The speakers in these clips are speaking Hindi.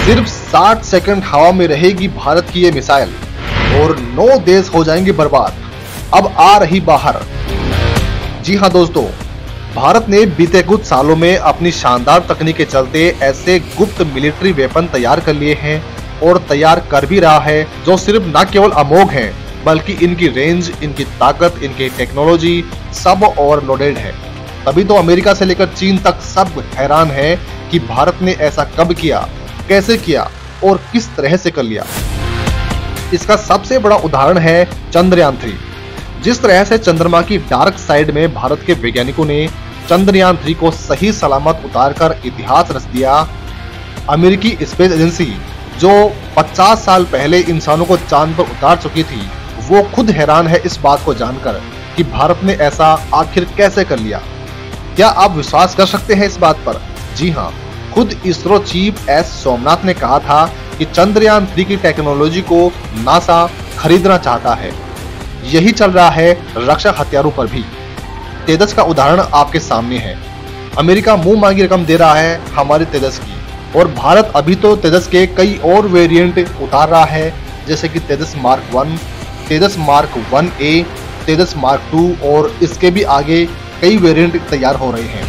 सिर्फ 60 सेकंड हवा में रहेगी भारत की ये मिसाइल और 9 देश हो जाएंगे बर्बाद। अब आ रही बाहर। जी हां दोस्तों, भारत ने बीते कुछ सालों में अपनी शानदार तकनीक के चलते ऐसे गुप्त मिलिट्री वेपन तैयार कर लिए हैं और तैयार कर भी रहा है, जो सिर्फ न केवल अमोघ हैं बल्कि इनकी रेंज, इनकी ताकत, इनकी टेक्नोलॉजी सब ओवरलोडेड है। तभी तो अमेरिका से लेकर चीन तक सब हैरान है कि भारत ने ऐसा कब किया, कैसे किया और किस तरह से कर लिया। इसका सबसे बड़ा उदाहरण है चंद्रयान 3। जिस तरह से चंद्रमा की डार्क साइड में भारत के वैज्ञानिकों ने चंद्रयान 3 को सही सलामत उतारकर इतिहास रच दिया, अमेरिकी स्पेस एजेंसी जो 50 साल पहले इंसानों को चांद पर उतार चुकी थी, वो खुद हैरान है इस बात को जानकर कि भारत ने ऐसा आखिर कैसे कर लिया। क्या आप विश्वास कर सकते हैं इस बात पर? जी हाँ, खुद इसरो चीफ एस सोमनाथ ने कहा था कि चंद्रयान 3 की टेक्नोलॉजी को नासा खरीदना चाहता है। यही चल रहा है रक्षा हथियारों पर भी। तेजस का उदाहरण आपके सामने है। अमेरिका मुंह मांगी रकम दे रहा है हमारे तेजस की, और भारत अभी तो तेजस के कई और वेरिएंट उतार रहा है, जैसे कि तेजस मार्क 1, तेजस मार्क 1A, तेजस मार्क 2 और इसके भी आगे कई वेरिएंट तैयार हो रहे हैं।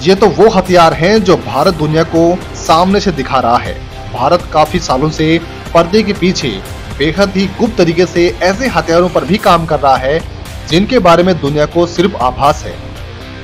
ये तो वो हथियार हैं जो भारत दुनिया को सामने से दिखा रहा है। भारत काफी सालों से पर्दे के पीछे बेहद ही गुप्त तरीके से ऐसे हथियारों पर भी काम कर रहा है जिनके बारे में दुनिया को सिर्फ आभास है,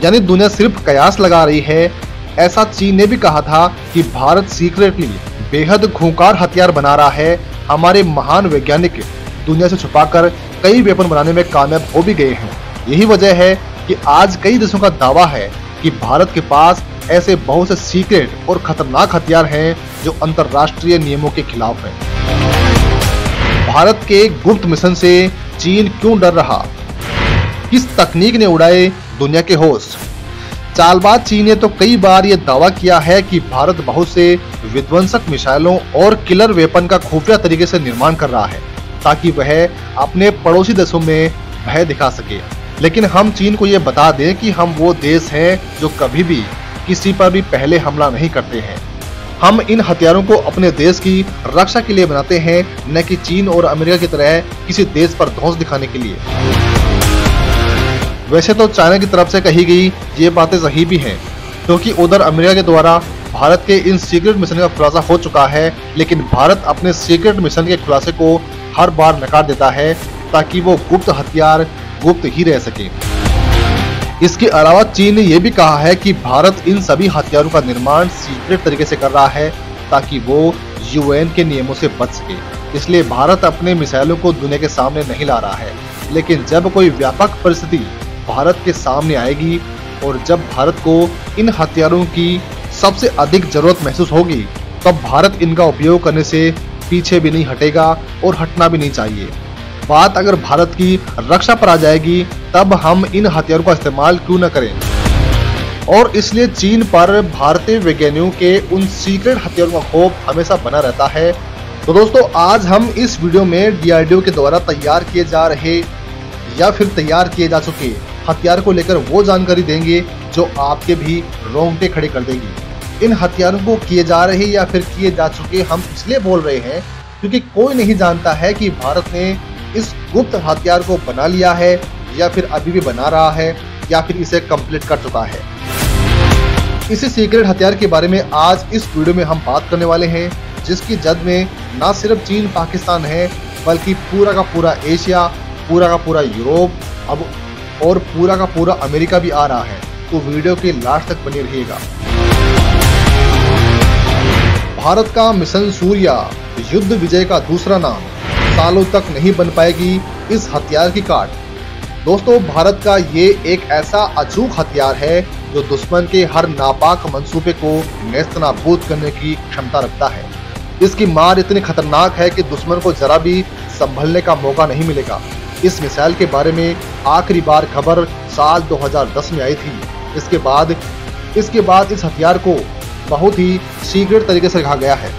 यानी दुनिया सिर्फ कयास लगा रही है। ऐसा चीन ने भी कहा था कि भारत सीक्रेटली बेहद खूंखार हथियार बना रहा है। हमारे महान वैज्ञानिक दुनिया से छुपाकर कई वेपन बनाने में कामयाब हो भी गए हैं। यही वजह है कि आज कई देशों का दावा है कि भारत के पास ऐसे बहुत से सीक्रेट और खतरनाक हथियार हैं जो अंतरराष्ट्रीय नियमों के खिलाफ हैं। भारत के गुप्त मिशन से चीन क्यों डर रहा? किस तकनीक ने उड़ाए दुनिया के होश? चालबाज चीन ने तो कई बार यह दावा किया है कि भारत बहुत से विध्वंसक मिसाइलों और किलर वेपन का खुफिया तरीके से निर्माण कर रहा है ताकि वह अपने पड़ोसी देशों में भय दिखा सके। लेकिन हम चीन को यह बता दें कि हम वो देश हैं जो कभी भी किसी पर भी पहले हमला नहीं करते हैं। हम इन हथियारों को अपने देश की रक्षा के लिए बनाते हैं, न कि चीन और अमेरिका की तरह किसी देश पर धौंस दिखाने के लिए। वैसे तो चाइना की तरफ से कही गई ये बातें सही भी हैं, क्योंकि उधर अमेरिका के द्वारा भारत के इन सीक्रेट मिशन का खुलासा हो चुका है, लेकिन भारत अपने सीक्रेट मिशन के खुलासे को हर बार नकार देता है ताकि वो गुप्त हथियार गुप्त ही रह सके। इसके अलावा चीन ने यह भी कहा है कि भारत इन सभी हथियारों का निर्माण सीक्रेट तरीके से कर रहा है ताकि वो यूएन के नियमों से बच सके। इसलिए भारत अपने मिसाइलों को दुनिया के सामने नहीं ला रहा है। लेकिन जब कोई व्यापक परिस्थिति भारत के सामने आएगी और जब भारत को इन हथियारों की सबसे अधिक जरूरत महसूस होगी, तब भारत इनका उपयोग करने से पीछे भी नहीं हटेगा और हटना भी नहीं चाहिए। बात अगर भारत की रक्षा पर आ जाएगी, तब हम इन हथियारों का इस्तेमाल क्यों न करें। और इसलिए चीन पर भारतीय वैज्ञानिकों के उन सीक्रेट हथियारों का खौफ हमेशा बना रहता है। तो दोस्तों, आज हम इस वीडियो में डीआरडीओ के द्वारा तैयार किए जा रहे या फिर तैयार किए जा चुके हथियार को लेकर वो जानकारी देंगे जो आपके भी रोंगटे खड़े कर देगी। इन हथियारों को किए जा रहे या फिर किए जा चुके हम इसलिए बोल रहे हैं क्योंकि कोई नहीं जानता है कि भारत ने इस गुप्त हथियार को बना लिया है या फिर अभी भी बना रहा है या फिर इसे कंप्लीट कर चुका है। इसी सीक्रेट हथियार के बारे में आज इस वीडियो में हम बात करने वाले हैं, जिसकी जद में न सिर्फ चीन पाकिस्तान है बल्कि पूरा का पूरा एशिया, पूरा का पूरा यूरोप अब और पूरा का पूरा अमेरिका भी आ रहा है। तो वीडियो के लास्ट तक बने रहिएगा। भारत का मिशन सूर्या, युद्ध विजय का दूसरा नाम, सालों तक नहीं बन पाएगी इस हथियार की काट। दोस्तों, भारत का ये एक ऐसा अचूक हथियार है जो दुश्मन के हर नापाक मंसूबे को नेस्तनाबूद करने की क्षमता रखता है। इसकी मार इतनी खतरनाक है कि दुश्मन को जरा भी संभलने का मौका नहीं मिलेगा। इस मिसाइल के बारे में आखिरी बार खबर साल 2010 में आई थी। इसके बाद इस हथियार को बहुत ही सीक्रेट तरीके से रखा गया है।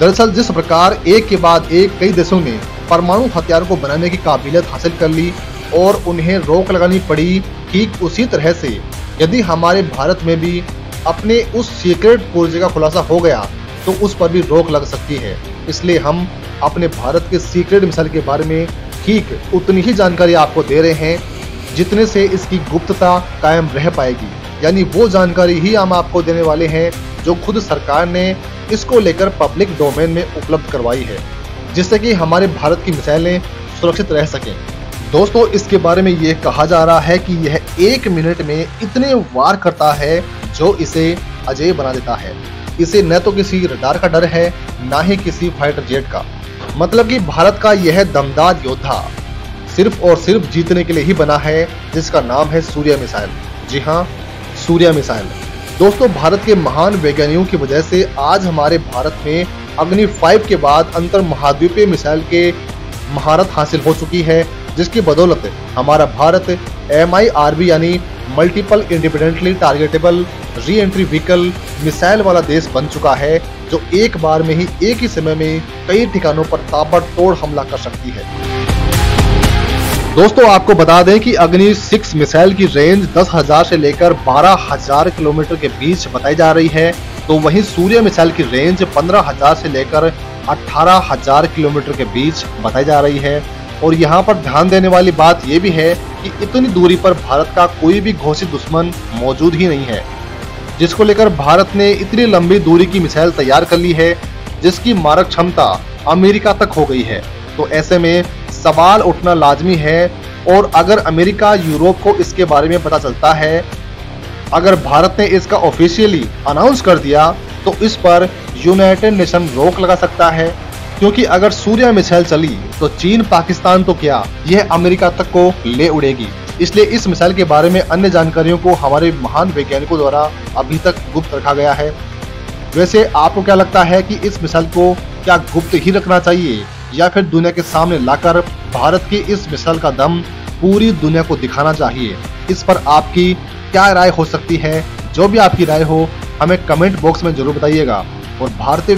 दरअसल जिस प्रकार एक के बाद एक कई देशों ने परमाणु हथियार को बनाने की काबिलियत हासिल कर ली और उन्हें रोक लगानी पड़ी, ठीक उसी तरह से यदि हमारे भारत में भी अपने उस सीक्रेट पुर्जे का खुलासा हो गया तो उस पर भी रोक लग सकती है। इसलिए हम अपने भारत के सीक्रेट मिसाइल के बारे में ठीक उतनी ही जानकारी आपको दे रहे हैं जितने से इसकी गुप्तता कायम रह पाएगी। यानी वो जानकारी ही हम आपको देने वाले हैं जो खुद सरकार ने इसको लेकर पब्लिक डोमेन में उपलब्ध करवाई है, जिससे कि हमारे भारत की मिसाइलें सुरक्षित रह सकें। दोस्तों, इसके बारे में ये कहा जा रहा है कि यह 1 मिनट में इतने वार करता है जो इसे अजेय बना देता है। इसे न तो किसी रडार का डर है, ना ही किसी फाइटर जेट का। मतलब कि भारत का यह दमदार योद्धा सिर्फ और सिर्फ जीतने के लिए ही बना है, जिसका नाम है सूर्य मिसाइल। जी हाँ, सूर्य मिसाइल। दोस्तों, भारत के महान वैज्ञानिकों की वजह से आज हमारे भारत में अग्नि 5 के बाद अंतर महाद्वीपीय मिसाइल के महारत हासिल हो चुकी है, जिसकी बदौलत हमारा भारत MIRV यानी multiple independently targetable re entry vehicle missile वाला देश बन चुका है, जो एक बार में ही एक ही समय में कई ठिकानों पर ताबड़तोड़ हमला कर सकती है। दोस्तों, आपको बता दें कि अग्नि 6 मिसाइल की रेंज 10,000 से लेकर 12,000 किलोमीटर के बीच बताई जा रही है, तो वहीं सूर्य मिसाइल की रेंज 15,000 से लेकर 18,000 किलोमीटर के बीच बताई जा रही है। और यहाँ पर ध्यान देने वाली बात यह भी है कि इतनी दूरी पर भारत का कोई भी घोषित दुश्मन मौजूद ही नहीं है, जिसको लेकर भारत ने इतनी लंबी दूरी की मिसाइल तैयार कर ली है जिसकी मारक क्षमता अमेरिका तक हो गई है। तो ऐसे में सवाल उठना लाजमी है, और अगर अमेरिका यूरोप को इसके बारे में पता चलता है, अगर भारत ने इसका ऑफिशियली अनाउंस कर दिया, तो इस पर यूनाइटेड नेशन रोक लगा सकता है। क्योंकि अगर सूर्य मिसाइल चली तो चीन, पाकिस्तान तो क्या, यह अमेरिका तक को ले उड़ेगी। इसलिए इस मिसाइल के बारे में अन्य जानकारियों को हमारे महान वैज्ञानिकों द्वारा अभी तक गुप्त रखा गया है। वैसे आपको क्या लगता है कि इस मिसाइल को क्या गुप्त ही रखना चाहिए, या फिर दुनिया के सामने लाकर भारत की इस मिसाइल का दम पूरी दुनिया को दिखाना चाहिए? इस पर आपकी क्या राय हो सकती है? जो भी आपकी राय हो हमें कमेंट बॉक्स में जरूर बताइएगा। और भारतीय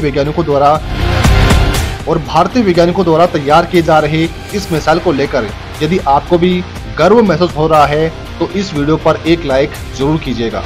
वैज्ञानिकों द्वारा तैयार किए जा रहे इस मिसाइल को लेकर यदि आपको भी गर्व महसूस हो रहा है तो इस वीडियो पर एक लाइक जरूर कीजिएगा।